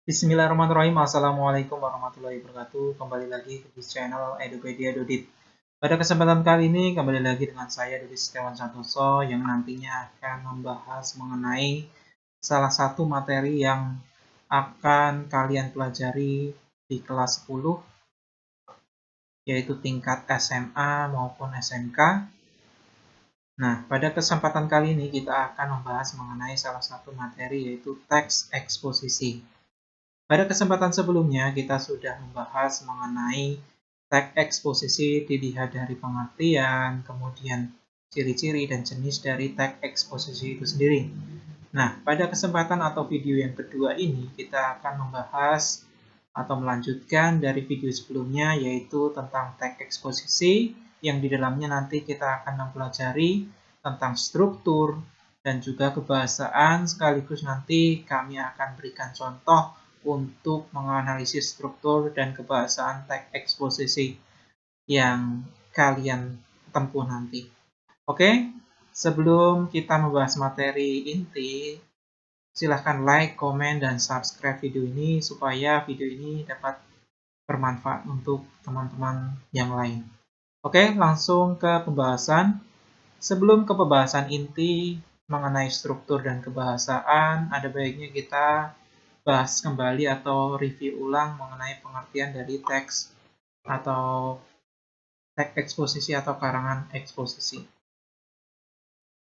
Bismillahirrahmanirrahim. Assalamualaikum warahmatullahi wabarakatuh. Kembali lagi di channel Edupedia Dodit. Pada kesempatan kali ini kembali lagi dengan saya Dodit Setiawan Santoso yang nantinya akan membahas mengenai salah satu materi yang akan kalian pelajari di kelas 10, yaitu tingkat SMA maupun SMK. Nah, pada kesempatan kali ini kita akan membahas mengenai salah satu materi yaitu teks eksposisi. Pada kesempatan sebelumnya, kita sudah membahas mengenai teks eksposisi dilihat dari pengertian, kemudian ciri-ciri dan jenis dari teks eksposisi itu sendiri. Nah, pada kesempatan atau video yang kedua ini, kita akan membahas atau melanjutkan dari video sebelumnya, yaitu tentang teks eksposisi, yang di dalamnya nanti kita akan mempelajari tentang struktur dan juga kebahasaan, sekaligus nanti kami akan berikan contoh untuk menganalisis struktur dan kebahasaan teks eksposisi yang kalian tempuh nanti. Oke, sebelum kita membahas materi inti, silahkan like, komen, dan subscribe video ini supaya video ini dapat bermanfaat untuk teman-teman yang lain. Oke, langsung ke pembahasan. Sebelum ke pembahasan inti mengenai struktur dan kebahasaan, ada baiknya kita bahas kembali atau review ulang mengenai pengertian dari teks atau teks eksposisi atau karangan eksposisi.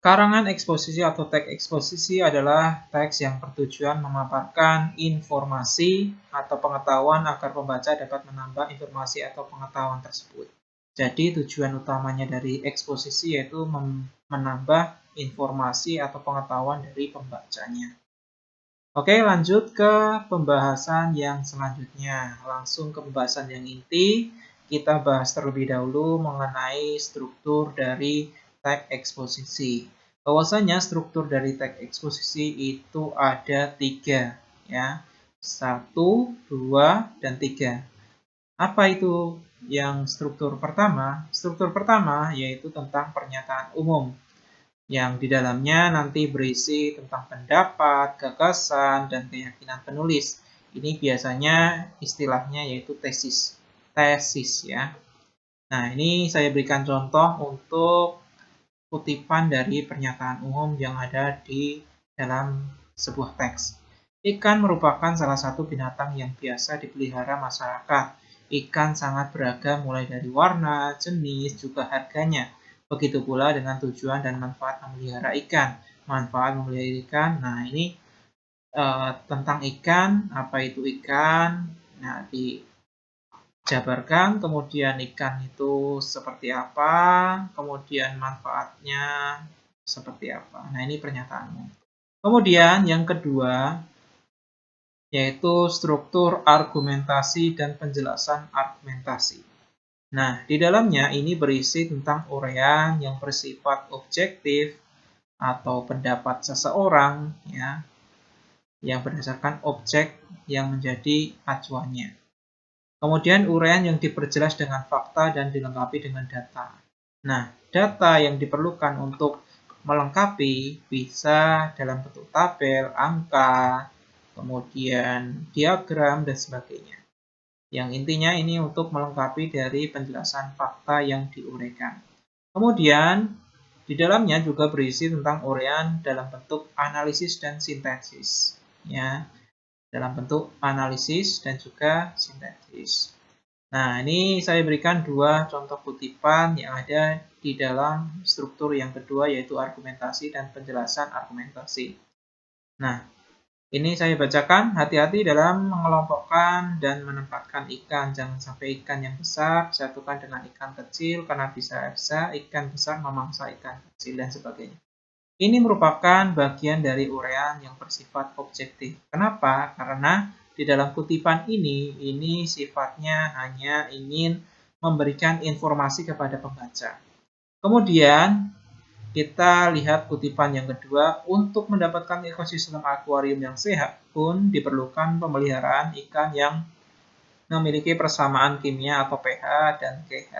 Karangan eksposisi atau teks eksposisi adalah teks yang bertujuan memaparkan informasi atau pengetahuan agar pembaca dapat menambah informasi atau pengetahuan tersebut. Jadi tujuan utamanya dari eksposisi yaitu menambah informasi atau pengetahuan dari pembacanya. Oke, lanjut ke pembahasan yang selanjutnya. Langsung ke pembahasan yang inti. Kita bahas terlebih dahulu mengenai struktur dari teks eksposisi. Bahwasanya struktur dari teks eksposisi itu ada 3, ya. 1, 2, dan 3. Apa itu yang struktur pertama? Struktur pertama yaitu tentang pernyataan umum, yang di dalamnya nanti berisi tentang pendapat, gagasan, dan keyakinan penulis. Ini biasanya istilahnya yaitu tesis. Tesis ya. Nah, ini saya berikan contoh untuk kutipan dari pernyataan umum yang ada di dalam sebuah teks. Ikan merupakan salah satu binatang yang biasa dipelihara masyarakat. Ikan sangat beragam mulai dari warna, jenis, juga harganya. Begitu pula dengan tujuan dan manfaat memelihara ikan. Manfaat memelihara ikan, nah ini tentang ikan, apa itu ikan? Nah, dijabarkan, kemudian ikan itu seperti apa, kemudian manfaatnya seperti apa. Nah, ini pernyataannya. Kemudian yang kedua, yaitu struktur argumentasi dan penjelasan argumentasi. Nah, di dalamnya ini berisi tentang uraian yang bersifat objektif atau pendapat seseorang, ya, yang berdasarkan objek yang menjadi acuannya. Kemudian uraian yang diperjelas dengan fakta dan dilengkapi dengan data. Nah, data yang diperlukan untuk melengkapi bisa dalam bentuk tabel, angka, kemudian diagram, dan sebagainya. Yang intinya ini untuk melengkapi dari penjelasan fakta yang diuraikan. Kemudian, di dalamnya juga berisi tentang uraian dalam bentuk analisis dan sintesis. Ya, dalam bentuk analisis dan juga sintesis. Nah, ini saya berikan dua contoh kutipan yang ada di dalam struktur yang kedua, yaitu argumentasi dan penjelasan argumentasi. Nah, ini saya bacakan, hati-hati dalam mengelompokkan dan menempatkan ikan. Jangan sampai ikan yang besar disatukan dengan ikan kecil, karena bisa-bisa ikan besar memangsa ikan kecil, dan sebagainya. Ini merupakan bagian dari uraian yang bersifat objektif. Kenapa? Karena di dalam kutipan ini sifatnya hanya ingin memberikan informasi kepada pembaca. Kemudian, kita lihat kutipan yang kedua, untuk mendapatkan ekosistem akuarium yang sehat pun diperlukan pemeliharaan ikan yang memiliki persamaan kimia atau pH dan KH.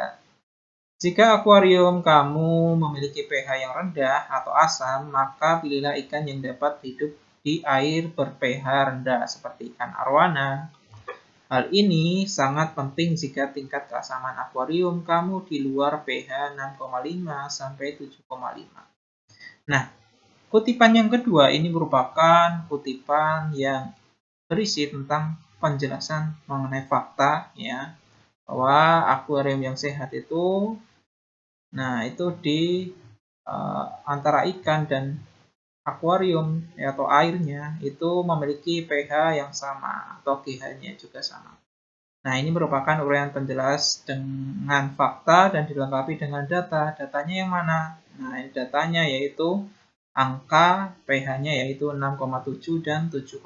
Jika akuarium kamu memiliki pH yang rendah atau asam, maka pilihlah ikan yang dapat hidup di air ber-pH rendah seperti ikan arwana. Hal ini sangat penting jika tingkat keasaman akuarium kamu di luar pH 6,5 sampai 7,5. Nah, kutipan yang kedua ini merupakan kutipan yang berisi tentang penjelasan mengenai fakta ya, bahwa akuarium yang sehat itu di antara ikan dan akuarium atau airnya itu memiliki pH yang sama atau pH-nya juga sama. Nah, ini merupakan uraian penjelas dengan fakta dan dilengkapi dengan data. Datanya yang mana? Nah, datanya yaitu angka pH-nya yaitu 6,7 dan 7,5.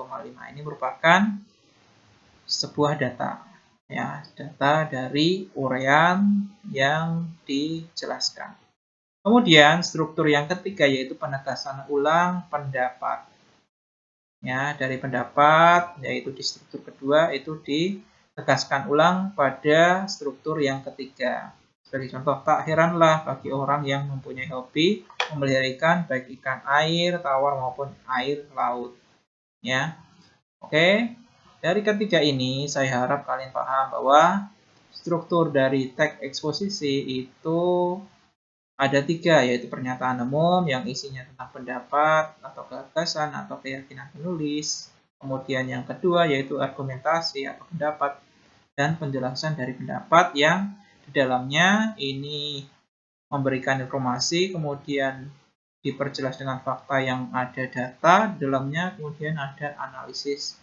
Ini merupakan sebuah data ya, data dari uraian yang dijelaskan. Kemudian struktur yang ketiga yaitu penegasan ulang pendapat. Ya, dari pendapat yaitu di struktur kedua itu ditegaskan ulang pada struktur yang ketiga. Sebagai contoh, tak heranlah bagi orang yang mempunyai hobi memelihara ikan baik ikan air, tawar maupun air laut. Ya. Oke. Dari ketiga ini saya harap kalian paham bahwa struktur dari teks eksposisi itu ada 3, yaitu pernyataan umum yang isinya tentang pendapat atau gagasan atau keyakinan penulis. Kemudian yang kedua yaitu argumentasi atau pendapat dan penjelasan dari pendapat yang di dalamnya ini memberikan informasi, kemudian diperjelas dengan fakta yang ada data di dalamnya, kemudian ada analisis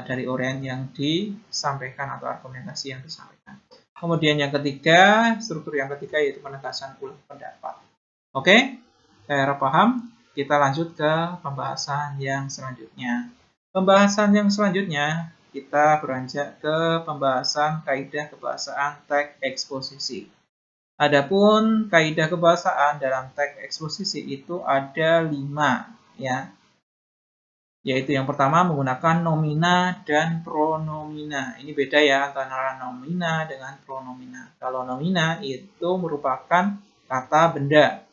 dari uraian yang disampaikan atau argumentasi yang disampaikan. Kemudian yang ketiga, struktur yang ketiga yaitu penegasan ulang pendapat. Oke, saya harap paham. Kita lanjut ke pembahasan yang selanjutnya. Pembahasan yang selanjutnya, kita beranjak ke pembahasan kaidah kebahasaan teks eksposisi. Adapun kaidah kebahasaan dalam teks eksposisi itu ada 5, ya. Yaitu yang pertama menggunakan nomina dan pronomina. Ini beda ya antara nomina dengan pronomina. Kalau nomina itu merupakan kata benda.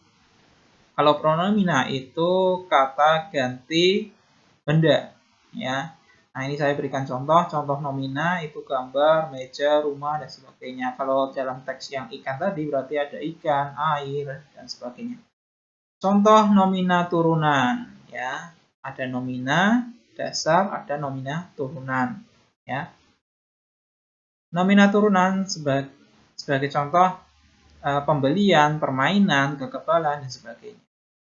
Kalau pronomina itu kata ganti benda. Ya. Nah, ini saya berikan contoh. Contoh nomina itu gambar, meja, rumah, dan sebagainya. Kalau dalam teks yang ikan tadi berarti ada ikan, air, dan sebagainya. Contoh nomina turunan. Ya. Ada nomina dasar, ada nomina turunan. Ya. Nomina turunan sebagai contoh pembelian, permainan, kekebalan, dan sebagainya.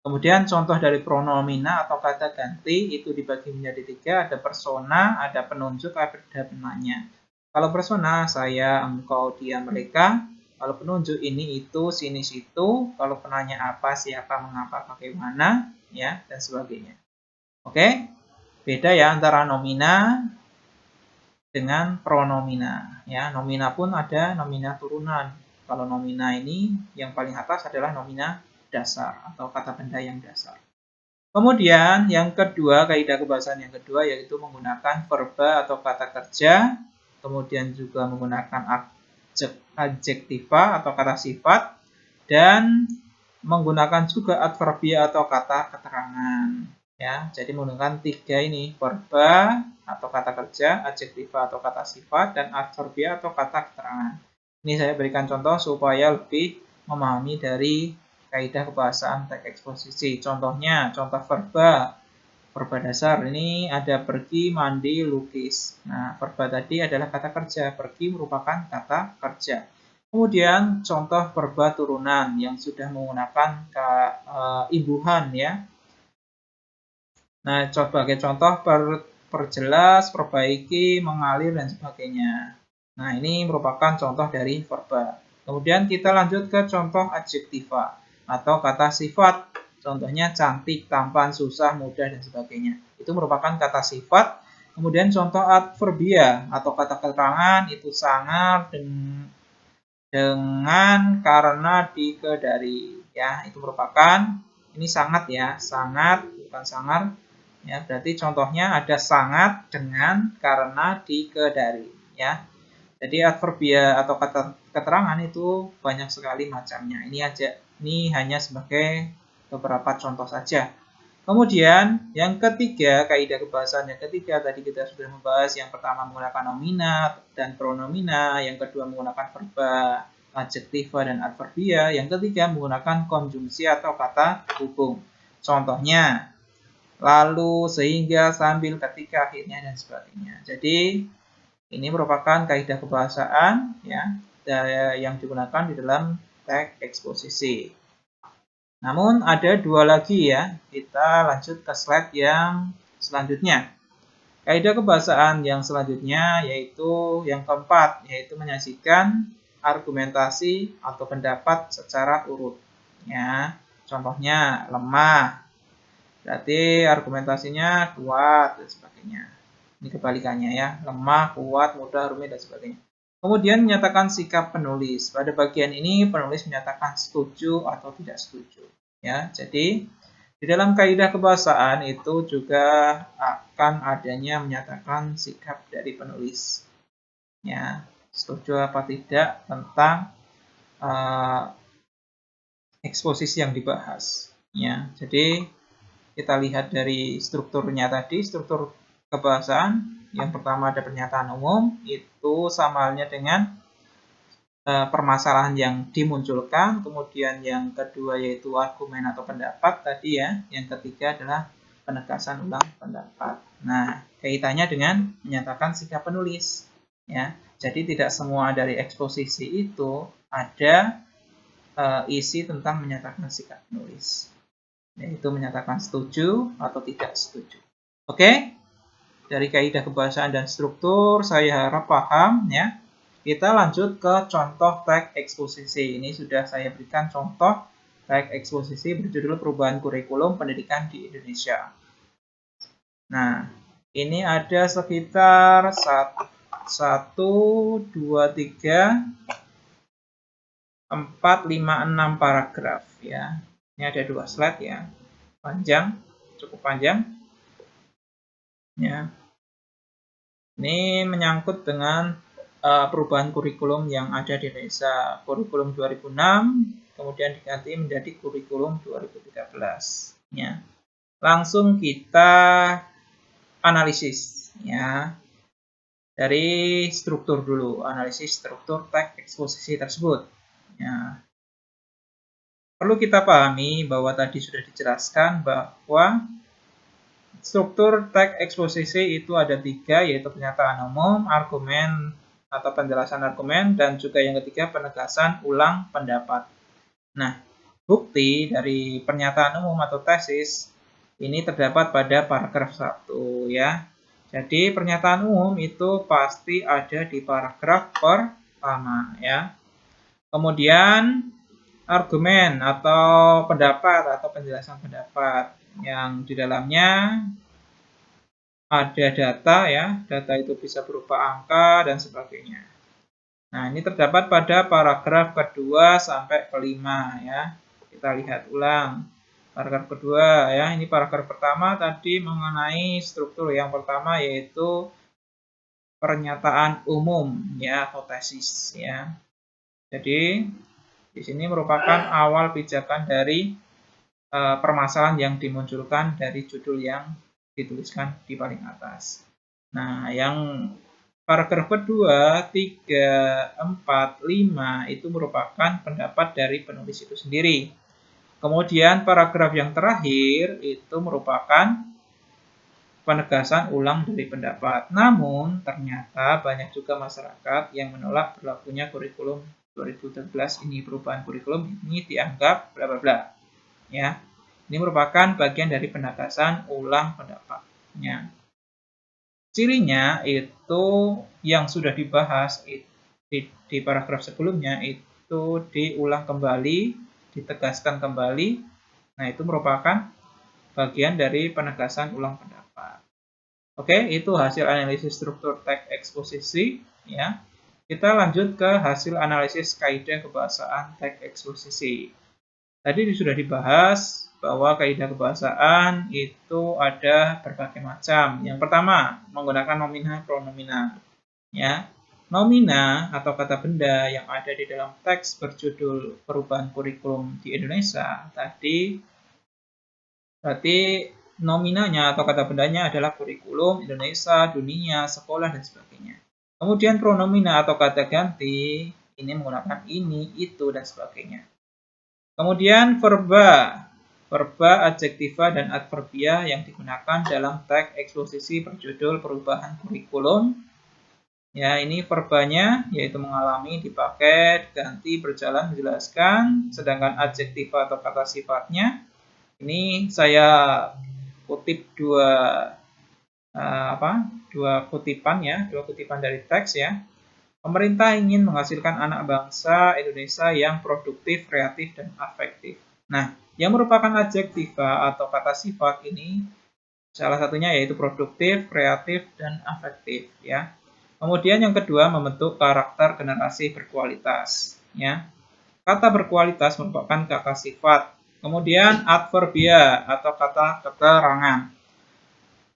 Kemudian contoh dari pronomina atau kata ganti itu dibagi menjadi 3, ada persona, ada penunjuk, ada penanya. Kalau persona, saya, engkau, dia, mereka. Kalau penunjuk ini, itu, sini, situ. Kalau penanya apa, siapa, mengapa, bagaimana, ya, dan sebagainya. Oke, beda ya antara nomina dengan pronomina. Ya, nomina pun ada nomina turunan. Kalau nomina ini yang paling atas adalah nomina dasar atau kata benda yang dasar. Kemudian yang kedua, kaidah kebahasaan yang kedua yaitu menggunakan verba atau kata kerja, kemudian juga menggunakan adjektiva atau kata sifat, dan menggunakan juga adverbia atau kata keterangan. Ya, jadi menggunakan 3 ini, verba atau kata kerja, adjektiva atau kata sifat, dan adverbia atau kata keterangan. Ini saya berikan contoh supaya lebih memahami dari kaidah kebahasaan teks eksposisi. Contohnya, contoh verba. Verba dasar ini ada pergi, mandi, lukis. Nah, verba tadi adalah kata kerja. Pergi merupakan kata kerja. Kemudian contoh verba turunan yang sudah menggunakan imbuhan ya. Nah, sebagai contoh perjelas, perbaiki, mengalir, dan sebagainya. Nah, ini merupakan contoh dari verba. Kemudian kita lanjut ke contoh adjektiva atau kata sifat. Contohnya cantik, tampan, susah, mudah, dan sebagainya. Itu merupakan kata sifat. Kemudian contoh adverbia atau kata keterangan itu sangat dengan, karena, di, ke, dari. Ya, itu merupakan, ini sangat ya, sangat, bukan sangar. Ya, berarti contohnya ada sangat, dengan, karena, di, ke, dari. Ya, jadi adverbia atau kata keterangan itu banyak sekali macamnya. Ini hanya sebagai beberapa contoh saja. Kemudian yang ketiga, kaidah kebahasaan yang ketiga tadi kita sudah membahas. Yang pertama menggunakan nomina dan pronomina, yang kedua menggunakan verba, adjektiva dan adverbia, yang ketiga menggunakan konjungsi atau kata hubung. Contohnya lalu, sehingga, sambil, ketika, akhirnya dan sebagainya. Jadi ini merupakan kaidah kebahasaan ya yang digunakan di dalam teks eksposisi. Namun ada dua lagi ya. Kita lanjut ke slide yang selanjutnya. Kaidah kebahasaan yang selanjutnya yaitu yang keempat, yaitu menyajikan argumentasi atau pendapat secara urut. Ya, contohnya lemah, berarti argumentasinya kuat dan sebagainya. Ini kebalikannya ya, lemah, kuat, mudah, rumit dan sebagainya. Kemudian menyatakan sikap penulis. Pada bagian ini penulis menyatakan setuju atau tidak setuju. Ya, jadi di dalam kaidah kebahasaan itu juga akan adanya menyatakan sikap dari penulis. Ya, setuju apa tidak tentang eksposisi yang dibahas. Ya, jadi kita lihat dari strukturnya tadi, struktur kebahasaan. Yang pertama ada pernyataan umum, itu sama halnya dengan permasalahan yang dimunculkan. Kemudian yang kedua yaitu argumen atau pendapat tadi ya. Yang ketiga adalah penegasan ulang pendapat. Nah, kaitannya dengan menyatakan sikap penulis. Ya, jadi tidak semua dari eksposisi itu ada isi tentang menyatakan sikap penulis, yaitu menyatakan setuju atau tidak setuju. Oke, dari kaidah kebahasaan dan struktur saya harap paham ya. Kita lanjut ke contoh teks eksposisi. Ini sudah saya berikan contoh teks eksposisi berjudul perubahan kurikulum pendidikan di Indonesia. Nah, ini ada sekitar 1, 2, 3, 4, 5, 6 paragraf ya. Ini ada 2 slide ya. Panjang, cukup panjang. Ya. Ini menyangkut dengan perubahan kurikulum yang ada di Indonesia. Kurikulum 2006 kemudian diganti menjadi kurikulum 2013 ya. Langsung kita analisis ya. Dari struktur dulu, analisis struktur teks eksposisi tersebut ya. Perlu kita pahami bahwa tadi sudah dijelaskan bahwa struktur teks eksposisi itu ada 3, yaitu pernyataan umum, argumen atau penjelasan argumen, dan juga yang ketiga penegasan ulang pendapat. Nah, bukti dari pernyataan umum atau tesis ini terdapat pada paragraf 1 ya. Jadi pernyataan umum itu pasti ada di paragraf pertama ya. Kemudian argumen atau pendapat atau penjelasan pendapat yang di dalamnya ada data ya, data itu bisa berupa angka dan sebagainya. Nah, ini terdapat pada paragraf kedua sampai kelima ya. Kita lihat ulang. Paragraf kedua ya, ini paragraf pertama tadi mengenai struktur yang pertama yaitu pernyataan umum ya atau tesis ya. Jadi di sini merupakan awal pijakan dari permasalahan yang dimunculkan dari judul yang dituliskan di paling atas. Nah, yang paragraf kedua, 3, 4, 5 itu merupakan pendapat dari penulis itu sendiri. Kemudian paragraf yang terakhir itu merupakan penegasan ulang dari pendapat. Namun, ternyata banyak juga masyarakat yang menolak berlakunya kurikulum 2013 ini, perubahan kurikulum ini dianggap bla bla bla. Ya. Ini merupakan bagian dari penegasan ulang pendapatnya. Cirinya itu yang sudah dibahas di paragraf sebelumnya itu diulang kembali, ditegaskan kembali. Nah, itu merupakan bagian dari penegasan ulang pendapat. Oke, itu hasil analisis struktur teks eksposisi ya. Kita lanjut ke hasil analisis kaidah kebahasaan teks eksposisi. Tadi sudah dibahas bahwa kaidah kebahasaan itu ada berbagai macam. Yang pertama, menggunakan nomina pronomina. Ya. Nomina atau kata benda yang ada di dalam teks berjudul perubahan kurikulum di Indonesia tadi berarti nominanya atau kata bendanya adalah kurikulum, Indonesia, dunia, sekolah, dan sebagainya. Kemudian pronomina atau kata ganti, ini menggunakan ini, itu, dan sebagainya. Kemudian verba, adjektiva, dan adverbia yang digunakan dalam teks eksposisi berjudul perubahan kurikulum. Ya, ini verbanya yaitu mengalami, dipakai, ganti, berjalan, menjelaskan. Sedangkan adjektiva atau kata sifatnya, ini saya kutip dua kutipan dari teks ya. Pemerintah ingin menghasilkan anak bangsa Indonesia yang produktif, kreatif, dan afektif. Nah, yang merupakan adjektiva atau kata sifat ini salah satunya yaitu produktif, kreatif, dan afektif ya. Kemudian yang kedua membentuk karakter generasi berkualitas ya. Kata berkualitas merupakan kata sifat. Kemudian adverbia atau kata keterangan.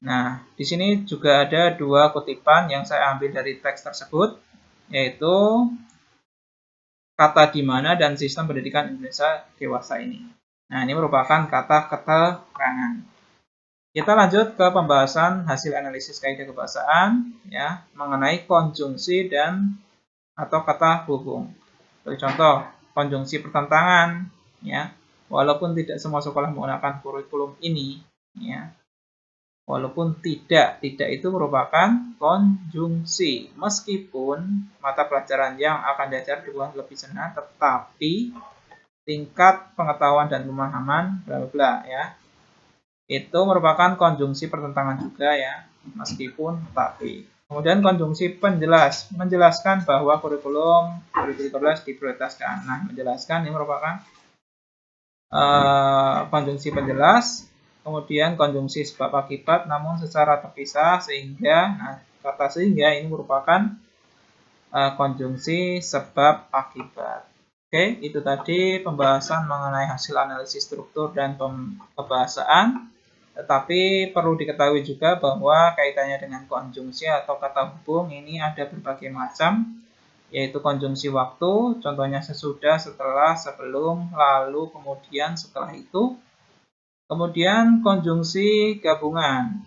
Nah, di sini juga ada dua kutipan yang saya ambil dari teks tersebut, yaitu kata di mana dan sistem pendidikan Indonesia dewasa ini. Nah, ini merupakan kata keterangan. Kita lanjut ke pembahasan hasil analisis kaidah kebahasaan ya, mengenai konjungsi dan atau kata hubung. Sebagai contoh, konjungsi pertentangan ya. Walaupun tidak semua sekolah menggunakan kurikulum ini ya. Walaupun tidak itu merupakan konjungsi. Meskipun mata pelajaran yang akan diajar dibuat lebih senang, tetapi tingkat pengetahuan dan pemahaman bla bla ya. Itu merupakan konjungsi pertentangan juga ya, meskipun tetapi. Kemudian konjungsi penjelas, menjelaskan bahwa kurikulum 2013 diprioritaskan. Nah, menjelaskan ini merupakan konjungsi penjelas. Kemudian konjungsi sebab akibat namun secara terpisah sehingga, nah kata sehingga ini merupakan konjungsi sebab akibat. Oke, itu tadi pembahasan mengenai hasil analisis struktur dan kebahasaan. Tetapi perlu diketahui juga bahwa kaitannya dengan konjungsi atau kata hubung ini ada berbagai macam, yaitu konjungsi waktu, contohnya sesudah, setelah, sebelum, lalu, kemudian, setelah itu. Kemudian konjungsi gabungan,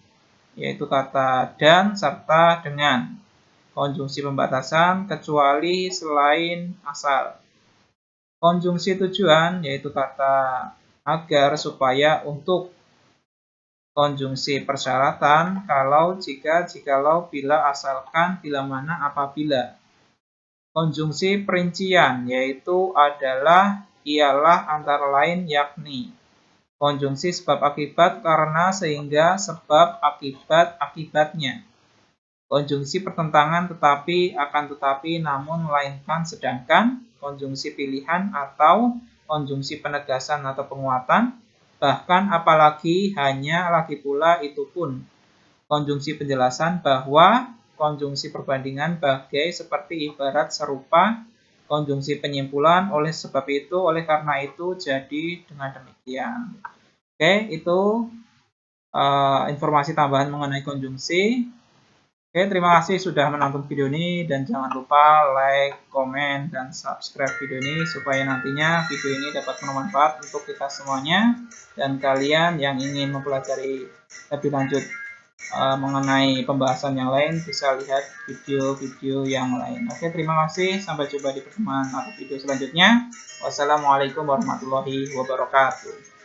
yaitu kata dan, serta, dengan. Konjungsi pembatasan, kecuali, selain, asal. Konjungsi tujuan, yaitu kata agar, supaya, untuk. Konjungsi persyaratan, kalau, jika, jikalau, bila, asalkan, bila mana, apabila. Konjungsi perincian, yaitu adalah, ialah, antara lain, yakni. Konjungsi sebab akibat, karena, sehingga, sebab, akibat, akibatnya. Konjungsi pertentangan, tetapi, akan tetapi, namun, melainkan, sedangkan. Konjungsi pilihan atau konjungsi penegasan atau penguatan. Bahkan, apalagi, hanya, lagi pula, itu pun. Konjungsi penjelasan bahwa. Konjungsi perbandingan bagai, seperti, ibarat, serupa. Konjungsi penyimpulan, oleh sebab itu, oleh karena itu, jadi, dengan demikian. Oke, itu informasi tambahan mengenai konjungsi. Oke, terima kasih sudah menonton video ini dan jangan lupa like, komen, dan subscribe video ini supaya nantinya video ini dapat bermanfaat untuk kita semuanya dan kalian yang ingin mempelajari lebih lanjut mengenai pembahasan yang lain bisa lihat video-video yang lain. Oke, terima kasih. Sampai jumpa di pertemuan atau video selanjutnya. Wassalamualaikum warahmatullahi wabarakatuh.